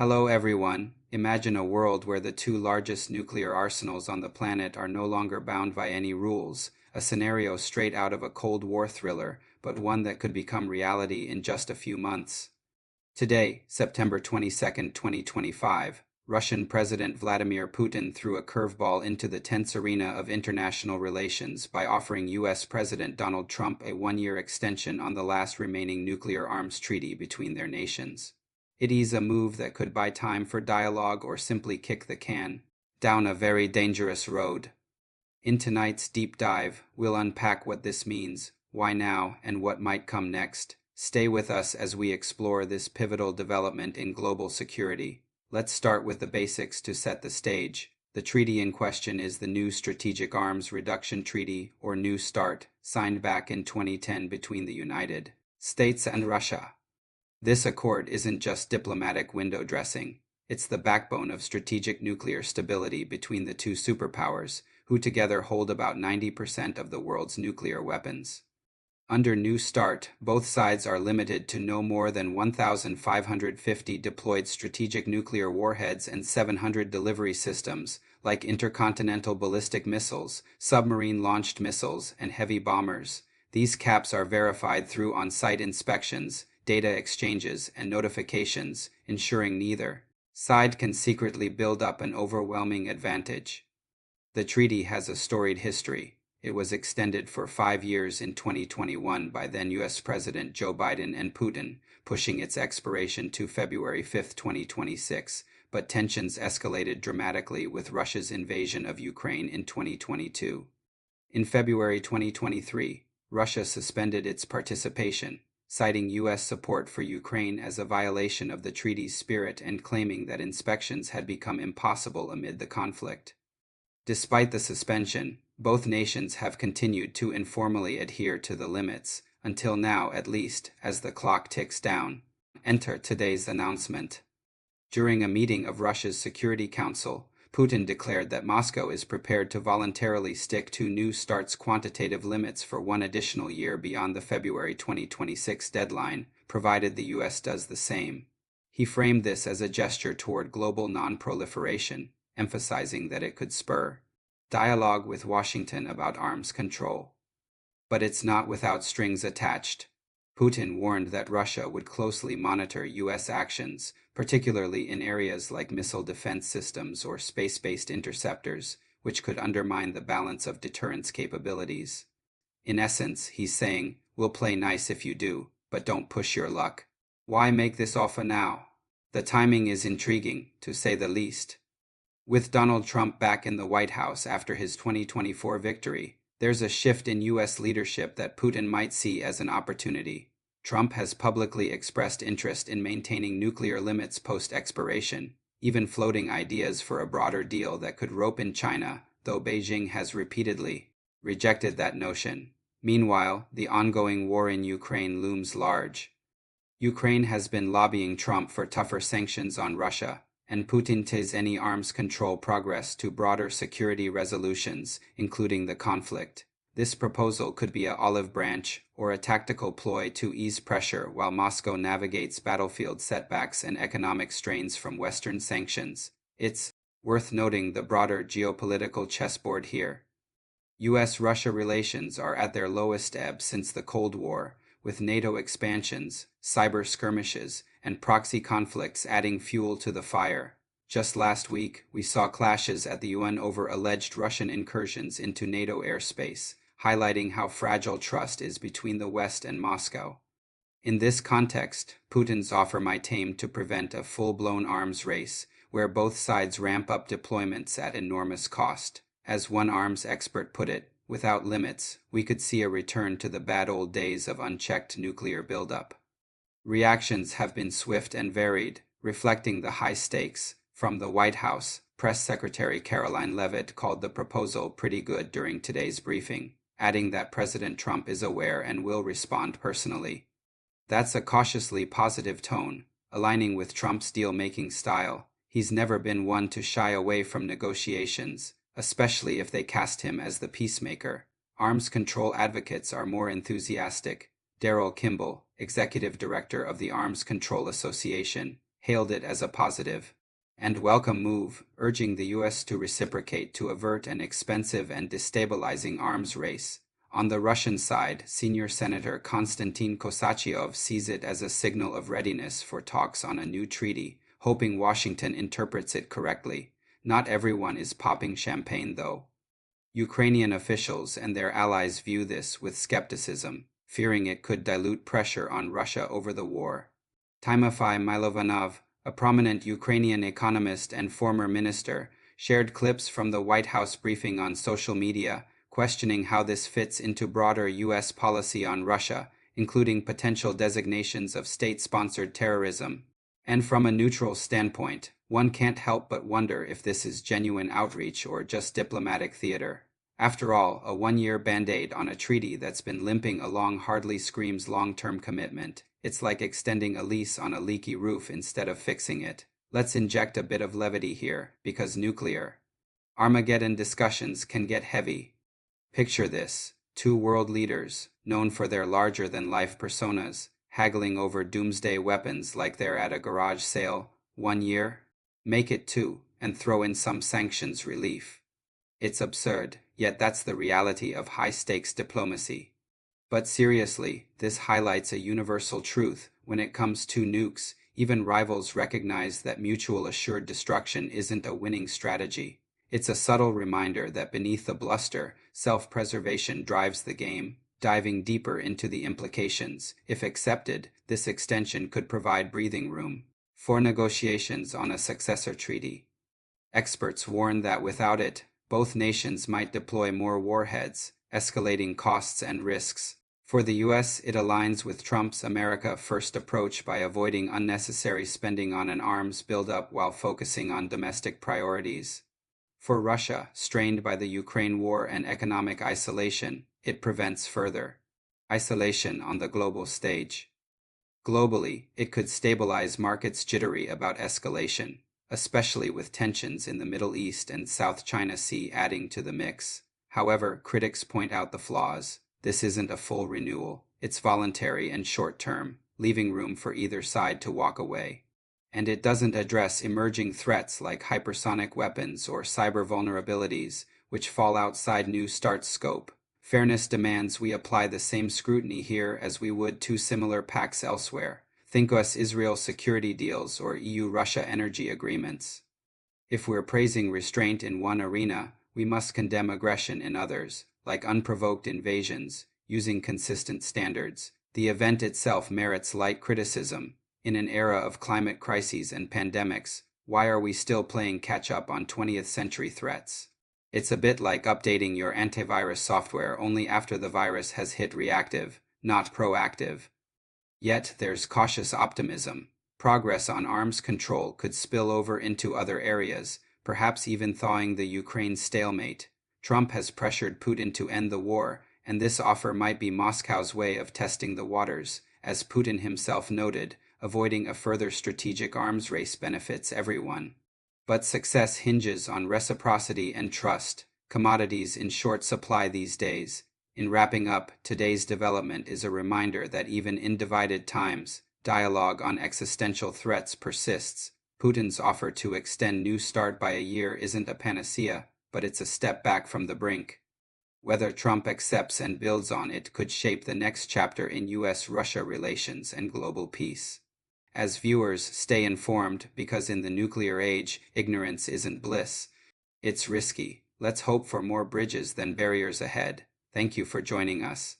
Hello everyone. Imagine a world where the two largest nuclear arsenals on the planet are no longer bound by any rules, a scenario straight out of a Cold War thriller, but one that could become reality in just a few months. Today, September 22nd, 2025, Russian President Vladimir Putin threw a curveball into the tense arena of international relations by offering U.S. President Donald Trump a one-year extension on the last remaining nuclear arms treaty between their nations. It is a move that could buy time for dialogue or simply kick the can down a very dangerous road. In tonight's deep dive, we'll unpack what this means, why now, and what might come next. Stay with us as we explore this pivotal development in global security. Let's start with the basics to set the stage. The treaty in question is the New Strategic Arms Reduction Treaty, or New START, signed back in 2010 between the United States and Russia. This accord isn't just diplomatic window dressing. It's the backbone of strategic nuclear stability between the two superpowers, who together hold about 90% of the world's nuclear weapons. Under New START, both sides are limited to no more than 1,550 deployed strategic nuclear warheads and 700 delivery systems, like intercontinental ballistic missiles, submarine-launched missiles, and heavy bombers. These caps are verified through on-site inspections, data exchanges, and notifications, ensuring neither side can secretly build up an overwhelming advantage. The treaty has a storied history. It was extended for 5 years in 2021 by then U.S. President Joe Biden and Putin, pushing its expiration to February 5, 2026, but tensions escalated dramatically with Russia's invasion of Ukraine in 2022. In February 2023, Russia suspended its participation, citing U.S. support for Ukraine as a violation of the treaty's spirit and claiming that inspections had become impossible amid the conflict. Despite the suspension, both nations have continued to informally adhere to the limits, until now at least, as the clock ticks down. Enter today's announcement. During a meeting of Russia's Security Council, Putin declared that Moscow is prepared to voluntarily stick to New START's quantitative limits for one additional year beyond the February 2026 deadline, provided the U.S. does the same. He framed this as a gesture toward global non-proliferation, emphasizing that it could spur dialogue with Washington about arms control. But it's not without strings attached. Putin warned that Russia would closely monitor U.S. actions, particularly in areas like missile defense systems or space-based interceptors, which could undermine the balance of deterrence capabilities. In essence, he's saying, "We'll play nice if you do, but don't push your luck." Why make this offer now? The timing is intriguing, to say the least. With Donald Trump back in the White House after his 2024 victory, there's a shift in U.S. leadership that Putin might see as an opportunity. Trump has publicly expressed interest in maintaining nuclear limits post-expiration, even floating ideas for a broader deal that could rope in China, though Beijing has repeatedly rejected that notion. Meanwhile, the ongoing war in Ukraine looms large. Ukraine has been lobbying Trump for tougher sanctions on Russia, and Putin ties any arms control progress to broader security resolutions, including the conflict. This proposal could be an olive branch or a tactical ploy to ease pressure while Moscow navigates battlefield setbacks and economic strains from Western sanctions. It's worth noting the broader geopolitical chessboard here. U.S.-Russia relations are at their lowest ebb since the Cold War, with NATO expansions, cyber skirmishes, and proxy conflicts adding fuel to the fire. Just last week, we saw clashes at the UN over alleged Russian incursions into NATO airspace, highlighting how fragile trust is between the West and Moscow. In this context, Putin's offer might aim to prevent a full-blown arms race, where both sides ramp up deployments at enormous cost. As one arms expert put it, without limits, we could see a return to the bad old days of unchecked nuclear buildup. Reactions have been swift and varied, reflecting the high stakes. From the White House, Press Secretary Caroline Leavitt called the proposal pretty good during today's briefing, adding that President Trump is aware and will respond personally. That's a cautiously positive tone, aligning with Trump's deal-making style. He's never been one to shy away from negotiations, especially if they cast him as the peacemaker. Arms control advocates are more enthusiastic. Daryl Kimball, executive director of the Arms Control Association, hailed it as a positive and welcome move, urging the U.S. to reciprocate to avert an expensive and destabilizing arms race. On the Russian side, senior Senator Konstantin Kosachev sees it as a signal of readiness for talks on a new treaty, hoping Washington interprets it correctly. Not everyone is popping champagne, though. Ukrainian officials and their allies view this with skepticism, fearing it could dilute pressure on Russia over the war. Timofey Milovanov, a prominent Ukrainian economist and former minister, shared clips from the White House briefing on social media, questioning how this fits into broader U.S. policy on Russia, including potential designations of state-sponsored terrorism. And from a neutral standpoint, one can't help but wonder if this is genuine outreach or just diplomatic theater. After all, a one-year band-aid on a treaty that's been limping along hardly screams long-term commitment. It's like extending a lease on a leaky roof instead of fixing it. Let's inject a bit of levity here, because nuclear Armageddon discussions can get heavy. Picture this: two world leaders, known for their larger-than-life personas, haggling over doomsday weapons like they're at a garage sale. 1 year? Make it 2, and throw in some sanctions relief. It's absurd, yet that's the reality of high-stakes diplomacy. But seriously, this highlights a universal truth. When it comes to nukes, even rivals recognize that mutual assured destruction isn't a winning strategy. It's a subtle reminder that beneath the bluster, self-preservation drives the game. Diving deeper into the implications, if accepted, this extension could provide breathing room for negotiations on a successor treaty. Experts warn that without it, both nations might deploy more warheads, escalating costs and risks. For the U.S., it aligns with Trump's America First approach by avoiding unnecessary spending on an arms buildup while focusing on domestic priorities. For Russia, strained by the Ukraine war and economic isolation, it prevents further isolation on the global stage. Globally, it could stabilize markets jittery about escalation, especially with tensions in the Middle East and South China Sea adding to the mix. However, critics point out the flaws. This isn't a full renewal. It's voluntary and short-term, leaving room for either side to walk away. And it doesn't address emerging threats like hypersonic weapons or cyber vulnerabilities, which fall outside New START's scope. Fairness demands we apply the same scrutiny here as we would to similar pacts elsewhere. Think US-Israel security deals or EU-Russia energy agreements. If we're praising restraint in one arena, we must condemn aggression in others, like unprovoked invasions, using consistent standards. The event itself merits light criticism. In an era of climate crises and pandemics, why are we still playing catch-up on 20th century threats? It's a bit like updating your antivirus software only after the virus has hit reactive, not proactive. Yet there's cautious optimism. Progress on arms control could spill over into other areas, perhaps even thawing the Ukraine stalemate. Trump has pressured Putin to end the war, and this offer might be Moscow's way of testing the waters. As Putin himself noted, avoiding a further strategic arms race benefits everyone. But success hinges on reciprocity and trust, commodities in short supply these days. In wrapping up, today's development is a reminder that even in divided times, dialogue on existential threats persists. Putin's offer to extend New START by a year isn't a panacea, but it's a step back from the brink. Whether Trump accepts and builds on it could shape the next chapter in U.S.-Russia relations and global peace. As viewers, stay informed, because in the nuclear age, ignorance isn't bliss. It's risky. Let's hope for more bridges than barriers ahead. Thank you for joining us.